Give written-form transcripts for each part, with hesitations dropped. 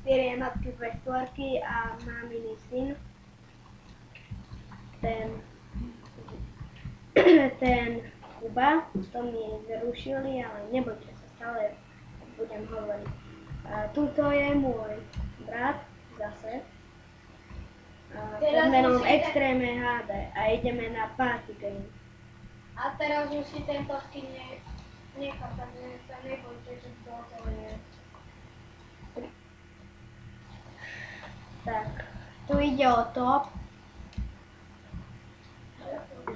4 jednotky, 2 štvorky a maminy syn. Ten Kuba, to mi zrušili, ale nebojte sa, stále budem hovoriť. Tuto je môj brat zase. Pod menom Extreme HD a ideme na party game. A teraz už si tento skin nechá, takže sa nebojte, že to je. Tak, tu ide o to,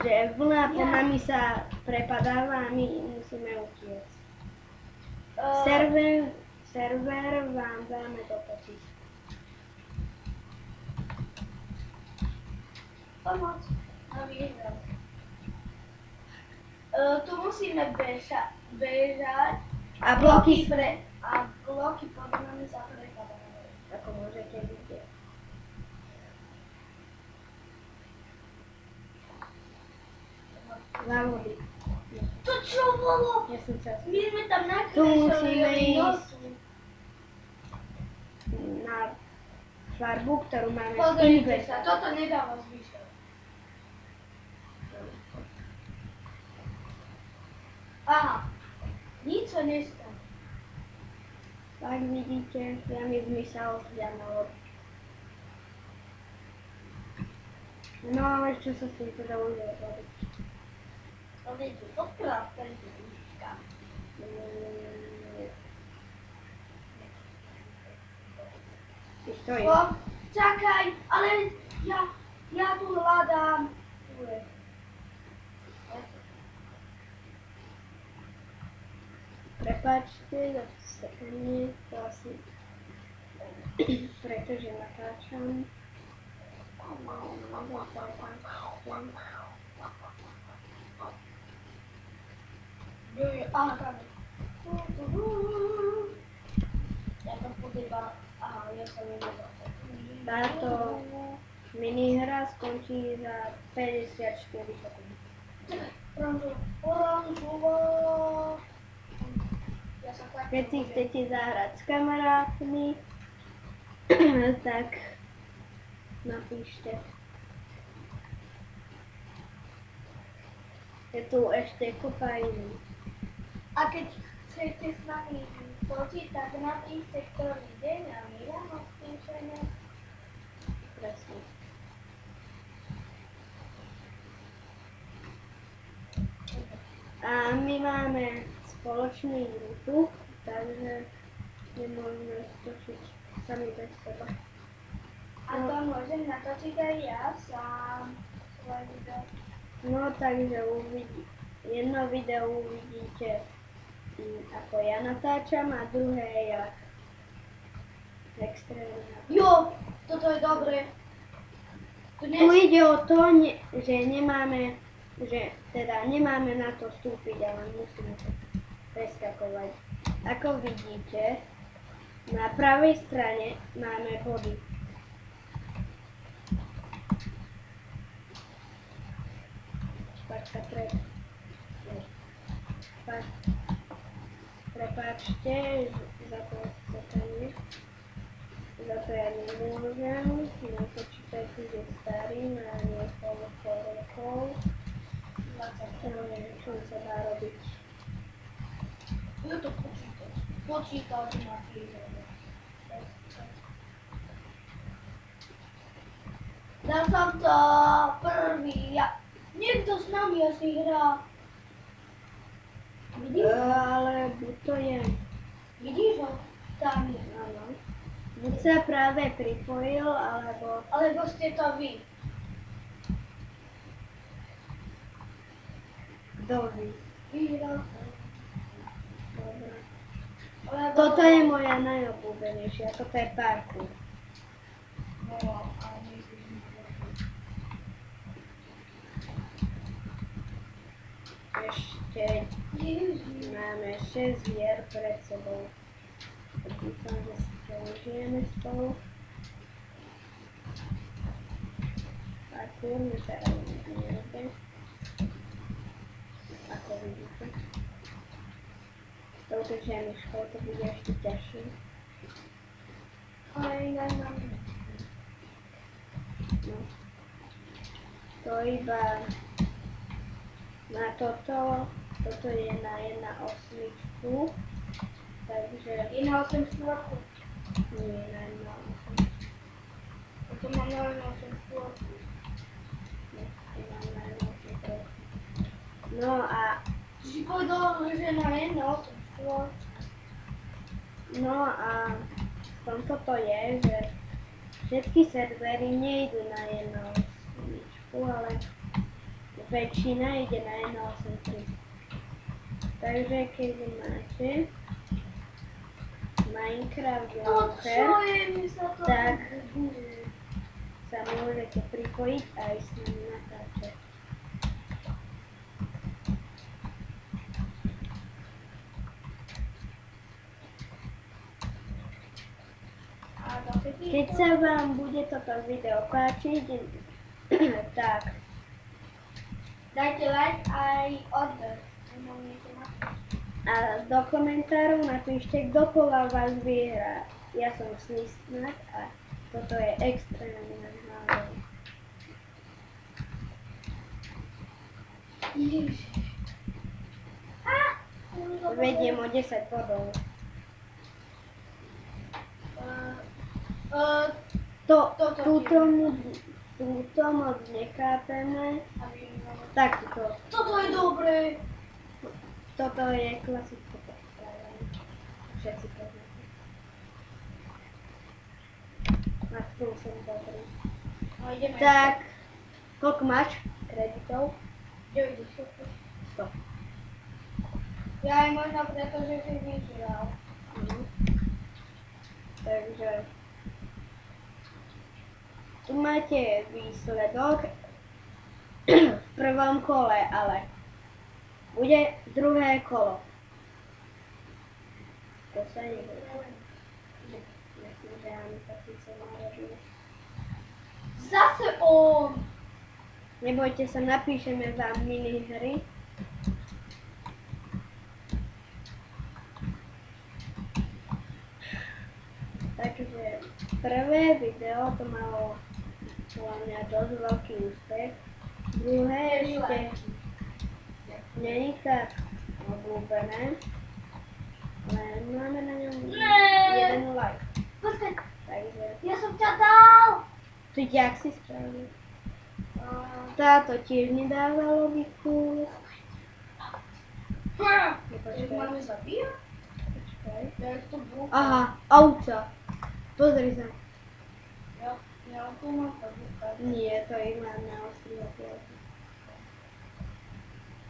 že vlna pod nami sa prepadáva a my musíme utiecť. Server vám dáme do popisu. Pomoc a vyhrať. Tu musíme bežať A bloky bloky pod nami sa prepadávajú. ako môžete vidieť. Závody. To čo bolo? Ja som sa... My sme tam Tu musíme nakreslili ísť nosu. na farbu, ktorú máme v Pozrite investe. sa, toto nedáva zmysel. Aha, nič sa nestane. Tak vidíte, ja mi zmysel zľamalo. No ale čo sa s tým teda už robiť? To vedú doprava, ktorý je výška. Ty stojí. Čakaj, ale ja tu hľadám. Tu je. Prepáčte za sekanie, to asi pretože natáčam. Aha, tam je. Ja to podývam. Aha, ja sa neviem. Táto minihra skončí za 54 sekúnd. Oranžová. Keď si chcete zahrať s kamarátmi, tak napíšte. Je tu ešte kopa iných. A keď chcete s nami fotiť, tak napíšte, ktorý deň a my vám odpíšeme. Presne. A my máme spoločný YouTube, takže nemôžeme točiť sami bez seba. A to môžem natočiť aj ja sám. Svoje video. No takže jedno video uvidíte, ako ja natáčam a druhé ja. Extrémne. Jo, toto je dobré. Tu ide o to, že nemáme na to vstúpiť, ale musíme to preskakovať. Ako vidíte, na pravej strane máme body. Prepáčte za to sekanie. Za to ja nemôžem. Nepočítajte, že starý má niekoľko rokov. 20 neviem, čo sa dá robiť. Je to počítač. Počítač má dal som to prvý. Niekto s nami asi hrá. Vidíš? Ale buď to je. Vidíš ho? Tam je. Áno. Buď sa práve pripojil, alebo... Alebo ste to vy. Kto vy? Vyhral. Dobre. Lebo... Toto je moja najobľúbenejšia, toto je parkour. No, ale myslíš, Ešte máme 6 hier pred sebou. Dúfam, že si to užijeme spolu. Parkour mi teraz nejde. Ako vidíte. S touto žemiškou to bude ešte ťažšie. Ale inak mám. No. To iba na toto je na 1/8, takže Je na 8 stvorku. nie na 1/8. To mám na 8 stvorku. No a Ty si povedal, že na 8 stvorku. No a v tomto to je, že všetky servery nejdu na 1/8, ale väčšina ide na 1/8.3. Takže keď máte Minecraft To Launcher, čo je, mi sa to tak bude. sa môžete pripojiť aj s nami natáčať. A dokedy Keď to? sa vám bude toto video páčiť, tak Dajte like aj odber. Nemám niečo napísať. a do komentárov napíšte, kto podľa vás vyhrá. Ja som Snisnak a toto je extrémne názor. Ježiš. Vediem o 10 bodov. Túto moc nechápeme. Takto. Toto je dobré. Toto je klasické postavenie. Všetci poznáte. Na tom som dobrý. No ideme. Tak, koľko máš kreditov? 90. 100. Ja aj možno preto, že si vyhral. Takže tu máte výsledok v prvom kole, ale bude druhé kolo. To sa nebude. Myslím, že ani to síce národne. Zase on. Nebojte sa, napíšeme vám minihry. Takže prvé video to malo podľa mňa dosť veľký úspech. Druhé ešte nie je tak obľúbené, len máme na ňom jeden like. Počkaj, Takže ja som ťa dal. ty jak si spravil? Táto tiež nedáva logiku. Jak máme zabíjať? Počkaj. Ja to búcha. Aha, auta. Pozri sa. Ja to mám zabúchať. Nie, to ich mám na ostrovu.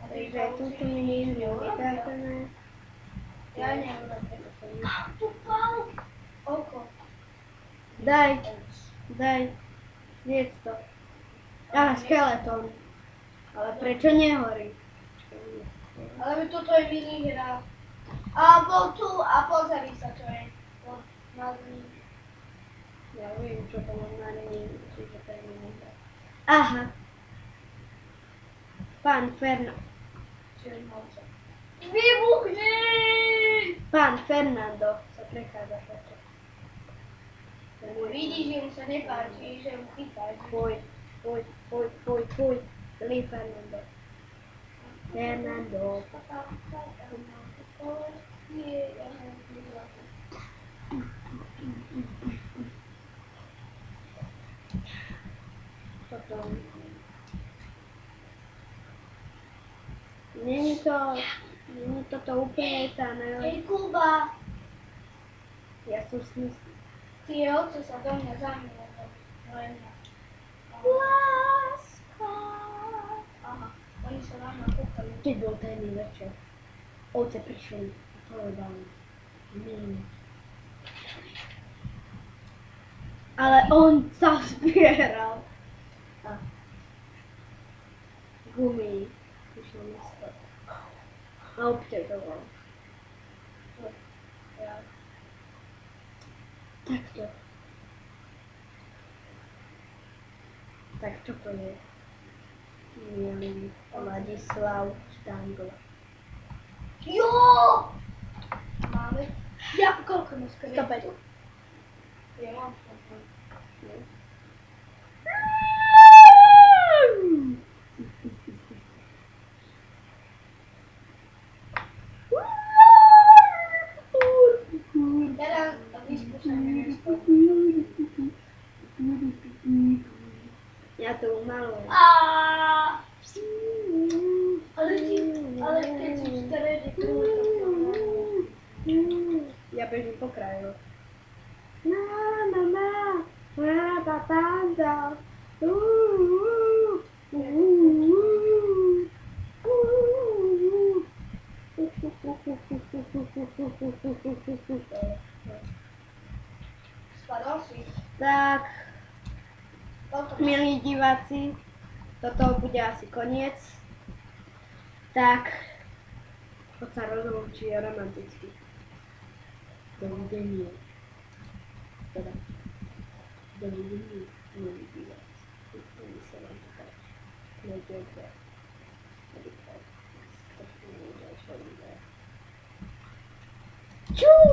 Takže túto mi nechápeme. Ja neurobím. Tu pal. Oko. Daj, jedz to. Aha, skeleton. Ale prečo nehorí? Ale toto je minihra. A bol tu a pozri sa, čo je. Ja viem, čo to má na čiže to je minihra. Aha. Pán Vybuchni! Pán Fernando sa prechádza toto. Vidíš, že mu sa nepáči, že mu chytáš. Fuj. Zlý Fernando. Fernando. Toto. Není toto úplne tá najlepšia. Hej, Kuba, Ja som smyslel. tie ovce sa do mňa zamilujú. Láska. Aha, oni sa na mňa kúkajú. Keď bol tajný večer, ovce prišli a povedali ale on sa zbieral. A gumy prišiel na stôl. A obťažoval. Takto. Tak čo to je? Milý Ladislav Štangl. Jo! Máme. Ja, koľko máš krevetov? 105. Ja mám potom. Teraz vyskúšame neskôr. Ja to umalujem. Ale keď si v strede kruhu, Ja bežím po kraju. Na, na, na, na, pa, pa, da. spadol si. Tak, Potom milí diváci, toto bude asi koniec. Tak, poď sa rozlúči romanticky. Dovidenia. Teda, dovidenia, milí diváci. Dúfam, sa vám to páči. Neďte. Ďalšie videa. Čau!